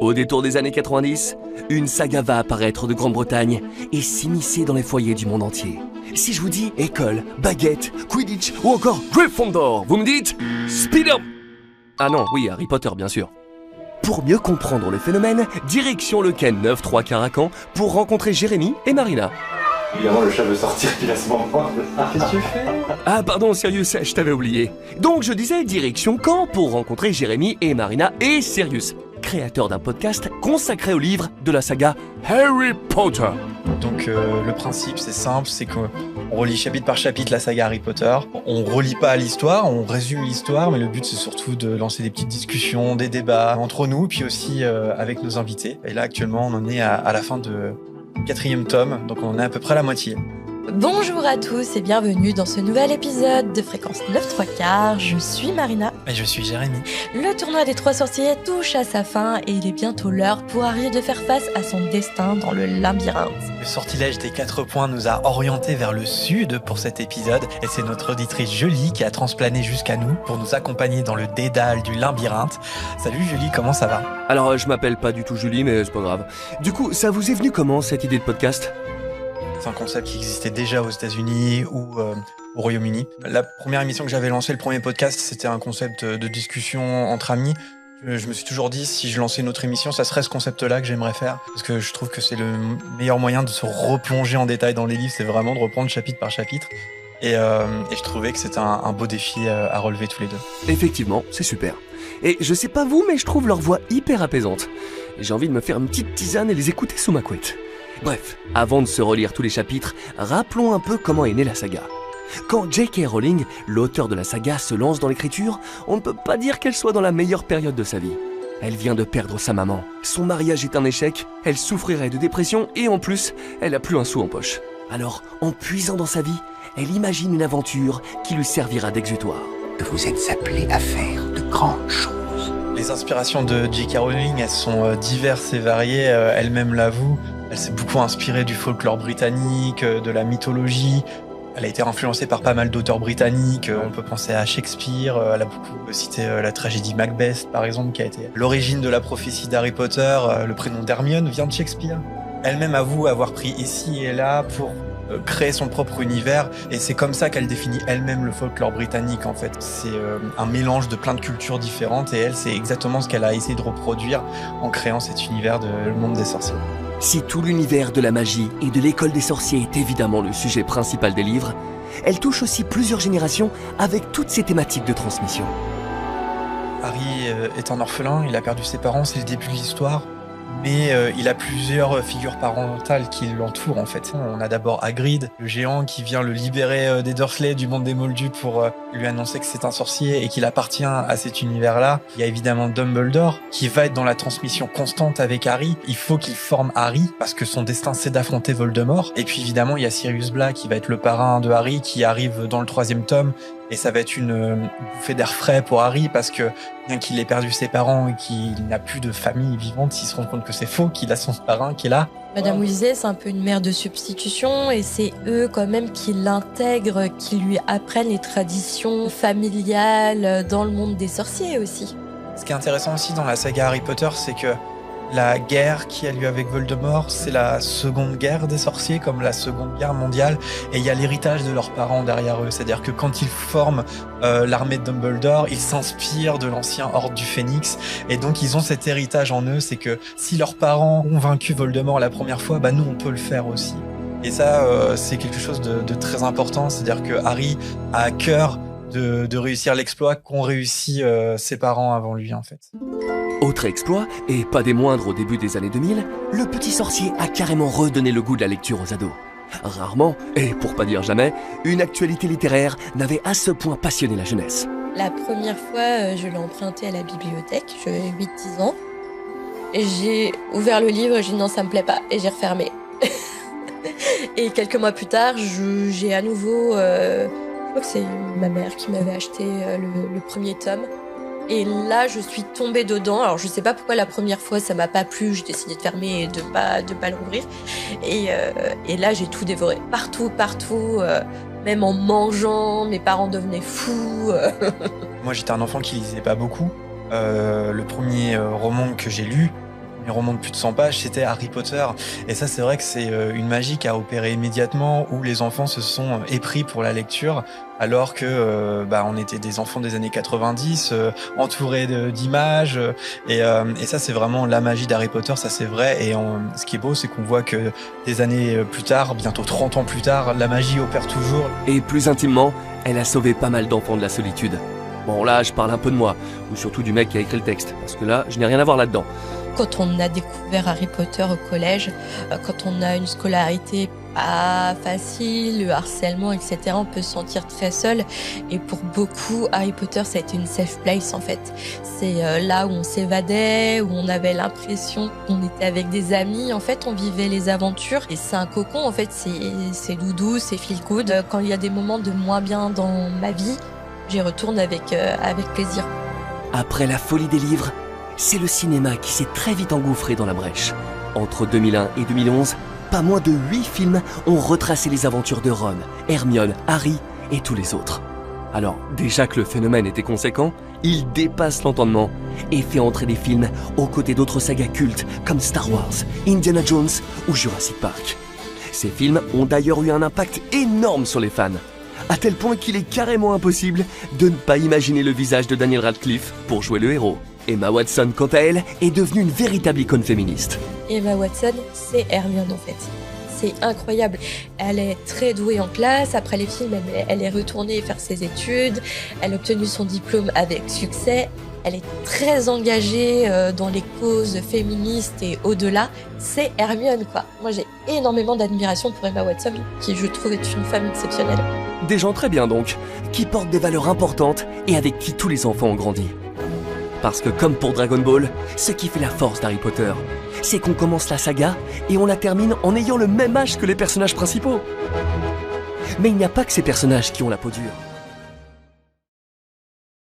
Au détour des années 90, une saga va apparaître de Grande-Bretagne et s'immiscer dans les foyers du monde entier. Si je vous dis école, baguette, Quidditch ou encore Gryffondor, vous me dites Speed up. Ah non, oui, Harry Potter bien sûr. Pour mieux comprendre le phénomène, direction le Ken 9-3 Caracan pour rencontrer Jérémy et Marina. Évidemment, le chat veut sortir, puis à ce moment. Qu'est-ce que tu fais? Ah pardon, Sirius, je t'avais oublié. Donc je disais direction Caen pour rencontrer Jérémy et Marina et Sirius, créateur d'un podcast consacré au livre de la saga Harry Potter. Donc le principe c'est simple, c'est qu'on relit chapitre par chapitre la saga Harry Potter. On relit pas l'histoire, on résume l'histoire, mais le but c'est surtout de lancer des petites discussions, des débats entre nous, puis aussi avec nos invités. Et là actuellement on en est à la fin de 4e tome, donc on en est à peu près à la moitié. Bonjour à tous et bienvenue dans ce nouvel épisode de Fréquence 9-3/4. Je suis Marina. Et je suis Jérémy. Le tournoi des 3 sorciers touche à sa fin et il est bientôt l'heure pour Harry de faire face à son destin dans le labyrinthe. Le sortilège des 4 points nous a orientés vers le sud pour cet épisode et c'est notre auditrice Julie qui a transplané jusqu'à nous pour nous accompagner dans le dédale du labyrinthe. Salut Julie, comment ça va? Alors je m'appelle pas du tout Julie, mais c'est pas grave. Du coup, ça vous est venu comment cette idée de podcast ? C'est un concept qui existait déjà aux États-Unis ou au Royaume-Uni. La première émission que j'avais lancée, le premier podcast, c'était un concept de discussion entre amis. Je me suis toujours dit, si je lançais une autre émission, ça serait ce concept-là que j'aimerais faire. Parce que je trouve que c'est le meilleur moyen de se replonger en détail dans les livres, c'est vraiment de reprendre chapitre par chapitre. Et je trouvais que c'était un beau défi à relever tous les deux. Effectivement, c'est super. Et je sais pas vous, mais je trouve leur voix hyper apaisante. J'ai envie de me faire une petite tisane et les écouter sous ma couette. Bref, avant de se relire tous les chapitres, rappelons un peu comment est née la saga. Quand J.K. Rowling, l'auteur de la saga, se lance dans l'écriture, on ne peut pas dire qu'elle soit dans la meilleure période de sa vie. Elle vient de perdre sa maman, son mariage est un échec, elle souffrirait de dépression et en plus, elle a plus un sou en poche. Alors, en puisant dans sa vie, elle imagine une aventure qui lui servira d'exutoire. Vous êtes appelé à faire de grandes choses. Les inspirations de J.K. Rowling, elles sont diverses et variées, elle-même l'avoue. Elle s'est beaucoup inspirée du folklore britannique, de la mythologie. Elle a été influencée par pas mal d'auteurs britanniques. On peut penser à Shakespeare. Elle a beaucoup cité la tragédie Macbeth, par exemple, qui a été l'origine de la prophétie d'Harry Potter. Le prénom d'Hermione vient de Shakespeare. Elle-même avoue avoir pris ici et là pour créer son propre univers. Et c'est comme ça qu'elle définit elle-même le folklore britannique, en fait. C'est un mélange de plein de cultures différentes. Et elle, c'est exactement ce qu'elle a essayé de reproduire en créant cet univers de Le Monde des Sorciers. Si tout l'univers de la magie et de l'école des sorciers est évidemment le sujet principal des livres, elle touche aussi plusieurs générations avec toutes ses thématiques de transmission. Harry est un orphelin, il a perdu ses parents, c'est le début de l'histoire. Mais il a plusieurs figures parentales qui l'entourent en fait. On a d'abord Hagrid, le géant qui vient le libérer des Dursley, du monde des Moldus pour lui annoncer que c'est un sorcier et qu'il appartient à cet univers-là. Il y a évidemment Dumbledore qui va être dans la transmission constante avec Harry. Il faut qu'il forme Harry parce que son destin c'est d'affronter Voldemort. Et puis évidemment il y a Sirius Black qui va être le parrain de Harry qui arrive dans le 3e tome. Et ça va être une bouffée d'air frais pour Harry parce que bien qu'il ait perdu ses parents et qu'il n'a plus de famille vivante, il se rend compte que c'est faux, qu'il a son parrain qui est là. Madame Weasley, c'est un peu une mère de substitution et c'est eux quand même qui l'intègrent, qui lui apprennent les traditions familiales dans le monde des sorciers aussi. Ce qui est intéressant aussi dans la saga Harry Potter, c'est que la guerre qui a lieu avec Voldemort, c'est la seconde guerre des sorciers, comme la seconde guerre mondiale, et il y a l'héritage de leurs parents derrière eux. C'est-à-dire que quand ils forment l'armée de Dumbledore, ils s'inspirent de l'ancien Ordre du Phénix, et donc ils ont cet héritage en eux, c'est que si leurs parents ont vaincu Voldemort la première fois, bah nous on peut le faire aussi. Et ça, c'est quelque chose de très important, c'est-à-dire que Harry a à cœur de réussir l'exploit qu'ont réussi ses parents avant lui en fait. Autre exploit, et pas des moindres au début des années 2000, le petit sorcier a carrément redonné le goût de la lecture aux ados. Rarement, et pour pas dire jamais, une actualité littéraire n'avait à ce point passionné la jeunesse. La première fois, je l'ai emprunté à la bibliothèque, j'avais 8-10 ans. Et j'ai ouvert le livre, j'ai dit non, ça me plaît pas, et j'ai refermé. Et quelques mois plus tard, j'ai à nouveau... je crois que c'est ma mère qui m'avait acheté le premier tome. Et là, je suis tombée dedans. Alors, je sais pas pourquoi la première fois, ça m'a pas plu. J'ai décidé de fermer et de pas l'ouvrir. Et là, j'ai tout dévoré. Partout. Même en mangeant, mes parents devenaient fous. Moi, j'étais un enfant qui lisait pas beaucoup. Le premier roman que j'ai lu, mes romans de plus de 100 pages, c'était Harry Potter. Et ça, c'est vrai que c'est une magie qui a opéré immédiatement, où les enfants se sont épris pour la lecture, alors que on était des enfants des années 90, entourés d'images. Et ça, c'est vraiment la magie d'Harry Potter, ça c'est vrai. Et ce qui est beau, c'est qu'on voit que des années plus tard, bientôt 30 ans plus tard, la magie opère toujours. Et plus intimement, elle a sauvé pas mal d'enfants de la solitude. Bon là, je parle un peu de moi, ou surtout du mec qui a écrit le texte, parce que là, je n'ai rien à voir là-dedans. Quand on a découvert Harry Potter au collège, quand on a une scolarité pas facile, le harcèlement, etc., on peut se sentir très seul. Et pour beaucoup, Harry Potter, ça a été une safe place en fait. C'est là où on s'évadait, où on avait l'impression qu'on était avec des amis. En fait, on vivait les aventures. Et c'est un cocon, en fait, c'est doudou, c'est feel good. Quand il y a des moments de moins bien dans ma vie, j'y retourne avec plaisir. Après la folie des livres, c'est le cinéma qui s'est très vite engouffré dans la brèche. Entre 2001 et 2011, pas moins de 8 films ont retracé les aventures de Ron, Hermione, Harry et tous les autres. Alors, déjà que le phénomène était conséquent, il dépasse l'entendement et fait entrer des films aux côtés d'autres sagas cultes comme Star Wars, Indiana Jones ou Jurassic Park. Ces films ont d'ailleurs eu un impact énorme sur les fans, à tel point qu'il est carrément impossible de ne pas imaginer le visage de Daniel Radcliffe pour jouer le héros. Emma Watson, quant à elle, est devenue une véritable icône féministe. Emma Watson, c'est Hermione en fait. C'est incroyable. Elle est très douée en classe. Après les films, elle est retournée faire ses études. Elle a obtenu son diplôme avec succès. Elle est très engagée dans les causes féministes et au-delà. C'est Hermione, quoi. Moi, j'ai énormément d'admiration pour Emma Watson, qui, je trouve, est une femme exceptionnelle. Des gens très bien donc, qui portent des valeurs importantes et avec qui tous les enfants ont grandi. Parce que comme pour Dragon Ball, ce qui fait la force d'Harry Potter, c'est qu'on commence la saga et on la termine en ayant le même âge que les personnages principaux. Mais il n'y a pas que ces personnages qui ont la peau dure.